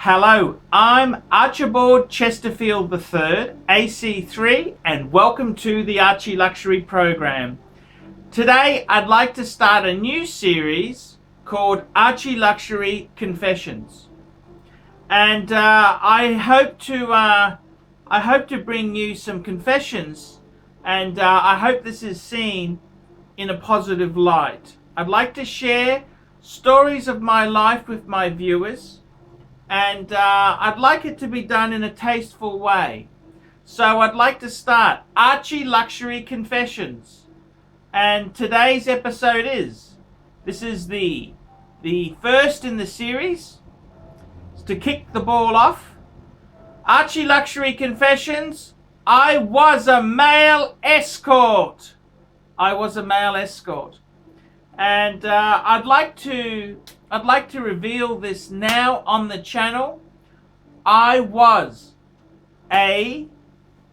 Hello, I'm Archibald Chesterfield III, AC3, and welcome to the Archie Luxury program. Today, I'd like to start a new series called Archie Luxury Confessions, and I hope to bring you some confessions, and I hope this is seen in a positive light. I'd like to share stories of my life with my viewers. And I'd like it to be done in a tasteful way. So I'd like to start Archie Luxury Confessions. And today's episode this is the first in the series. It's to kick the ball off. Archie Luxury Confessions. I was a male escort. And I'd like to reveal this now on the channel. I was a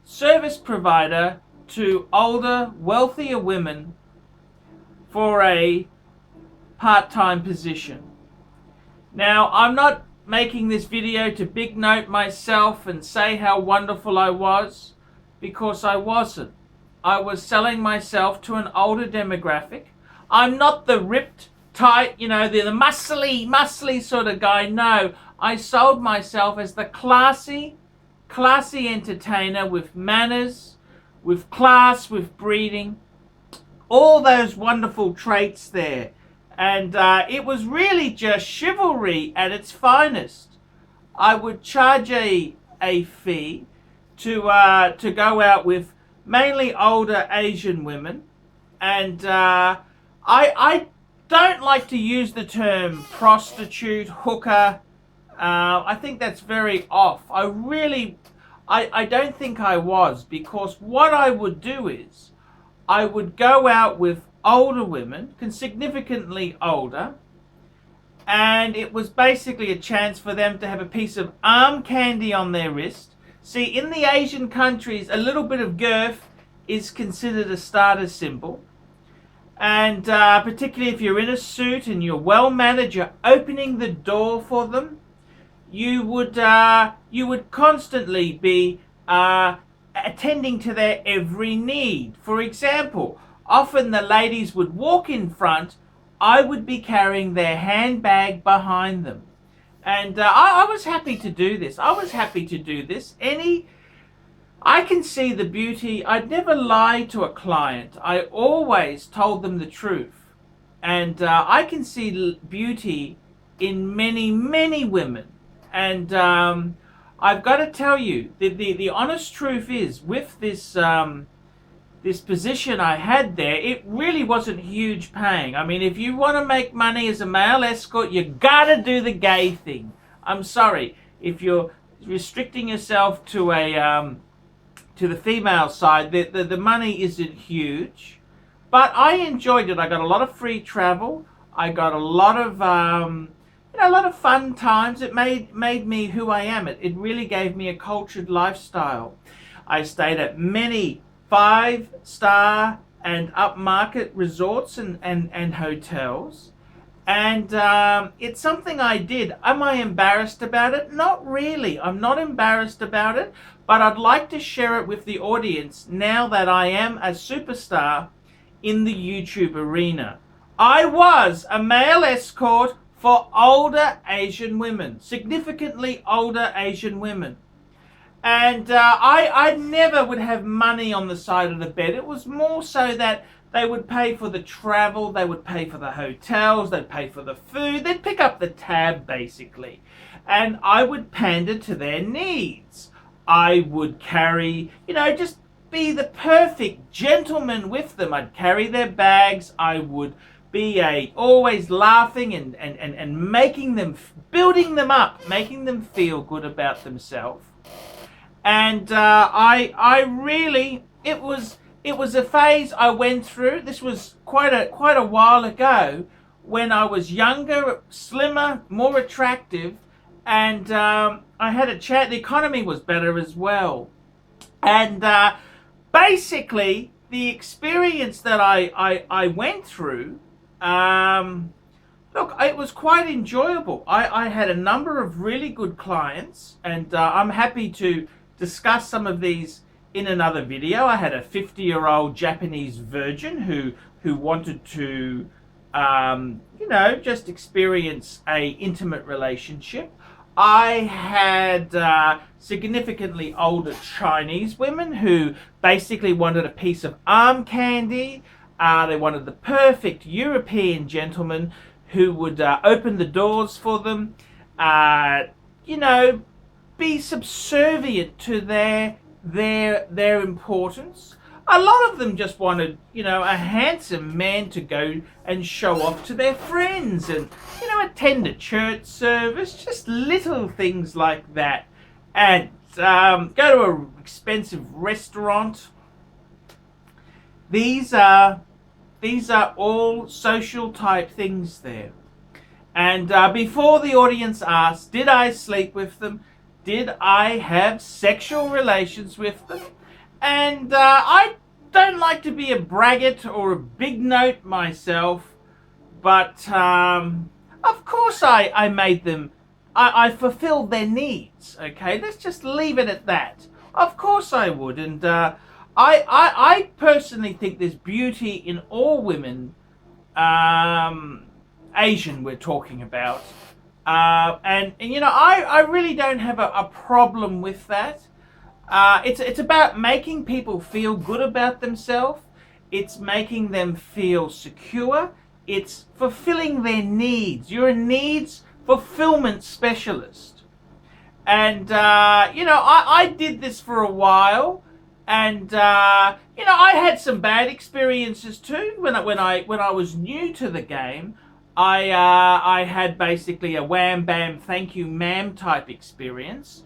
service provider to older, wealthier women for a part-time position. Now, I'm not making this video to big note myself and say how wonderful I was, because I wasn't. I was selling myself to an older demographic. I'm not the ripped, tight, the muscly sort of guy. No, I sold myself as the classy entertainer with manners, with class, with breeding, all those wonderful traits there. And it was really just chivalry at its finest. I would charge a fee to go out with mainly older Asian women, and I don't like to use the term prostitute, hooker. I think that's very off. I don't think I was, because what I would do is I would go out with older women, significantly older, and it was basically a chance for them to have a piece of arm candy on their wrist. See, in the Asian countries, a little bit of girth is considered a status symbol. And particularly if you're in a suit and you're well mannered, you're opening the door for them, you would constantly be attending to their every need. For example, often the ladies would walk in front, I would be carrying their handbag behind them. And I was happy to do this. I can see the beauty. I'd never lie to a client. I always told them the truth. And I can see beauty in many women. And I've got to tell you, the honest truth is, with this this position I had there, it really wasn't huge paying. I mean, if you want to make money as a male escort, you gotta do the gay thing. I'm sorry, if you're restricting yourself to the female side, the money isn't huge, but I enjoyed it. I got a lot of free travel. I got a lot of a lot of fun times. It made me who I am. It really gave me a cultured lifestyle. I stayed at many 5-star and upmarket resorts and hotels. And it's something I did. Am I embarrassed about it? Not really. I'm not embarrassed about it, but I'd like to share it with the audience now that I am a superstar in the YouTube arena. I was a male escort for older Asian women, significantly older Asian women. And I never would have money on the side of the bed. It was more so that they would pay for the travel, they would pay for the hotels, they'd pay for the food, they'd pick up the tab basically. And I would pander to their needs. I would carry, just be the perfect gentleman with them. I'd carry their bags, I would be always laughing and making them, building them up, making them feel good about themselves. And I really, it was a phase I went through. This was quite a while ago, when I was younger, slimmer, more attractive, and I had a chat. The economy was better as well. And basically, the experience that I went through, Look, it was quite enjoyable. I had a number of really good clients, and I'm happy to discuss some of these in another video. I had a 50-year-old Japanese virgin who wanted to, just experience a intimate relationship. I had significantly older Chinese women who basically wanted a piece of arm candy. They wanted the perfect European gentleman who would open the doors for them, be subservient to their importance. A lot of them just wanted, a handsome man to go and show off to their friends and, attend a church service, just little things like that. And go to an expensive restaurant. These are all social type things there. And before the audience asked, did I sleep with them? Did I have sexual relations with them? And I don't like to be a braggart or a big note myself, but of course I made them, I fulfilled their needs, okay? Let's just leave it at that. Of course I would, and I personally think there's beauty in all women, Asian we're talking about, and I really don't have a problem with that. It's about making people feel good about themselves. It's making them feel secure. It's fulfilling their needs. You're a needs fulfillment specialist. And, I did this for a while. And, I had some bad experiences too. When I was new to the game, I had basically a wham bam thank you ma'am type experience.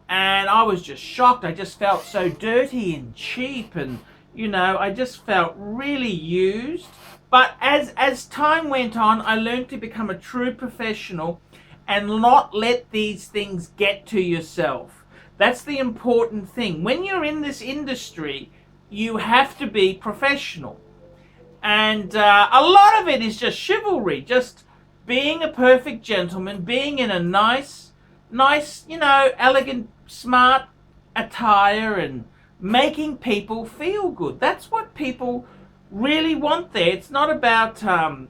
And I was just shocked. I just felt so dirty and cheap, and I just felt really used. But as time went on, I learned to become a true professional and not let these things get to yourself. That's the important thing. When you're in this industry, you have to be professional. And a lot of it is just chivalry, just being a perfect gentleman, being in a nice, elegant, smart attire and making people feel good. That's what people really want there. It's not about, I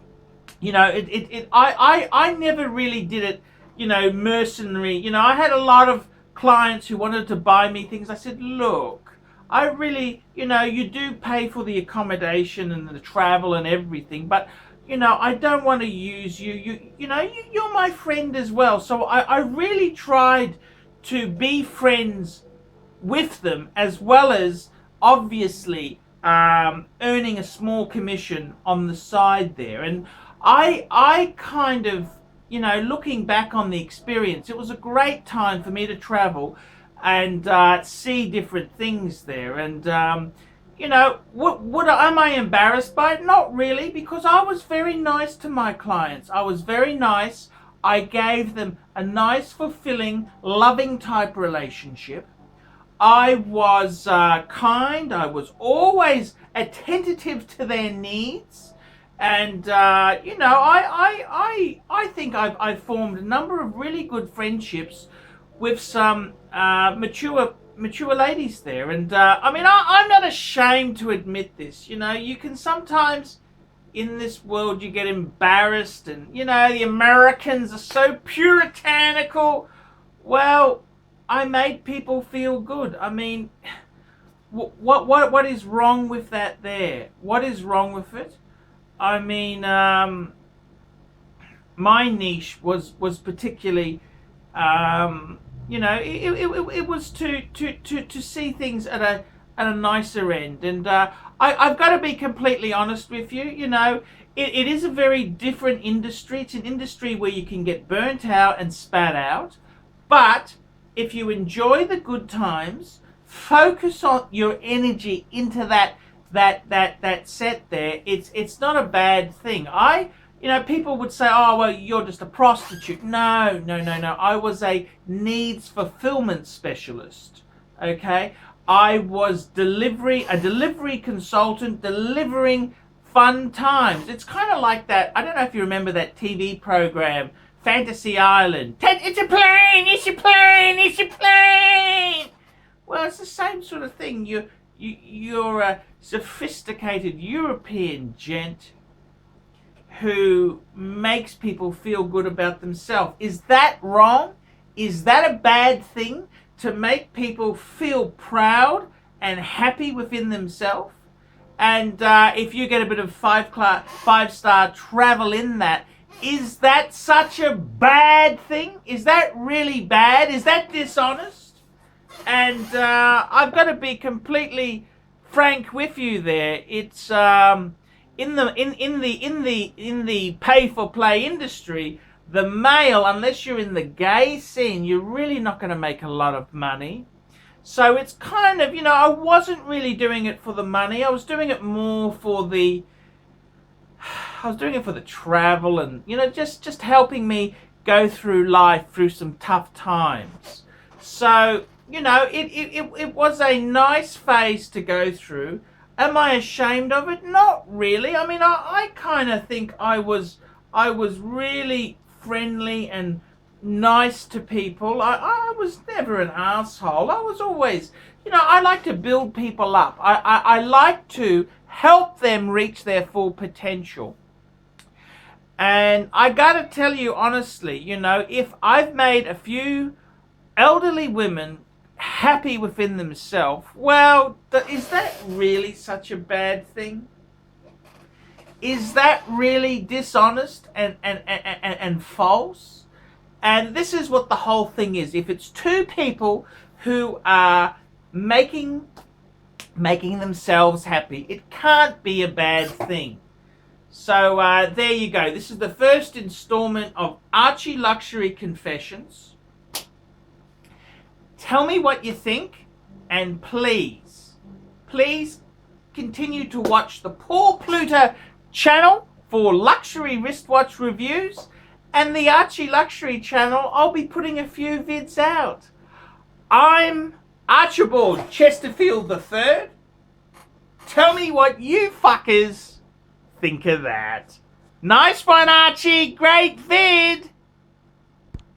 never really did it, mercenary. I had a lot of clients who wanted to buy me things. I said, look, I really, you do pay for the accommodation and the travel and everything, but I don't want to use you. You're my friend as well. So I really tried to be friends with them, as well as obviously earning a small commission on the side there. And I kind of, looking back on the experience, it was a great time for me to travel and see different things there. And am I embarrassed by it? Not really, because I was very nice to my clients. I was very nice. I gave them a nice, fulfilling, loving type relationship. I was kind. I was always attentive to their needs. And, I think I've formed a number of really good friendships with some mature ladies there. And, I'm not ashamed to admit this. You can sometimes, in this world, you get embarrassed, and the Americans are so puritanical. Well, I made people feel good. What is wrong with that there? What is wrong with it? My niche was particularly, it was to see things at a nicer end. And I've got to be completely honest with you. It is a very different industry. It's an industry where you can get burnt out and spat out. But if you enjoy the good times, focus on your energy into that set there. It's not a bad thing. People would say, oh, well, you're just a prostitute. No. I was a needs fulfillment specialist. Okay? I was a delivery consultant, delivering fun times. It's kind of like that. I don't know if you remember that TV program, Fantasy Island. It's a plane, it's a plane, it's a plane. Well, it's the same sort of thing. You're a sophisticated European gent who makes people feel good about themselves. Is that wrong? Is that a bad thing, to make people feel proud and happy within themselves? And if you get a bit of five-star travel in that, is that such a bad thing? Is that really bad? Is that dishonest? And I've got to be completely frank with you there. It's in the pay-for-play industry, the male, unless you're in the gay scene, you're really not going to make a lot of money. So it's kind of, I wasn't really doing it for the money. I was doing it more for the travel and, just helping me go through life through some tough times. So, it was a nice phase to go through. Am I ashamed of it? Not really. I mean, I kind of think I was really friendly and nice to people. I was never an asshole. I was always, I like to build people up. I like to help them reach their full potential. And I gotta tell you honestly, if I've made a few elderly women happy within themselves, well, is that really such a bad thing? Is that really dishonest and false? And this is what the whole thing is. If it's two people who are making themselves happy, it can't be a bad thing. So there you go. This is the first installment of Archie Luxury Confessions. Tell me what you think, and please continue to watch the Paul Pluter channel for luxury wristwatch reviews, and the Archie Luxury channel. I'll be putting a few vids out. I'm Archibald Chesterfield III. Tell me what you fuckers think of that. Nice one, Archie. Great vid.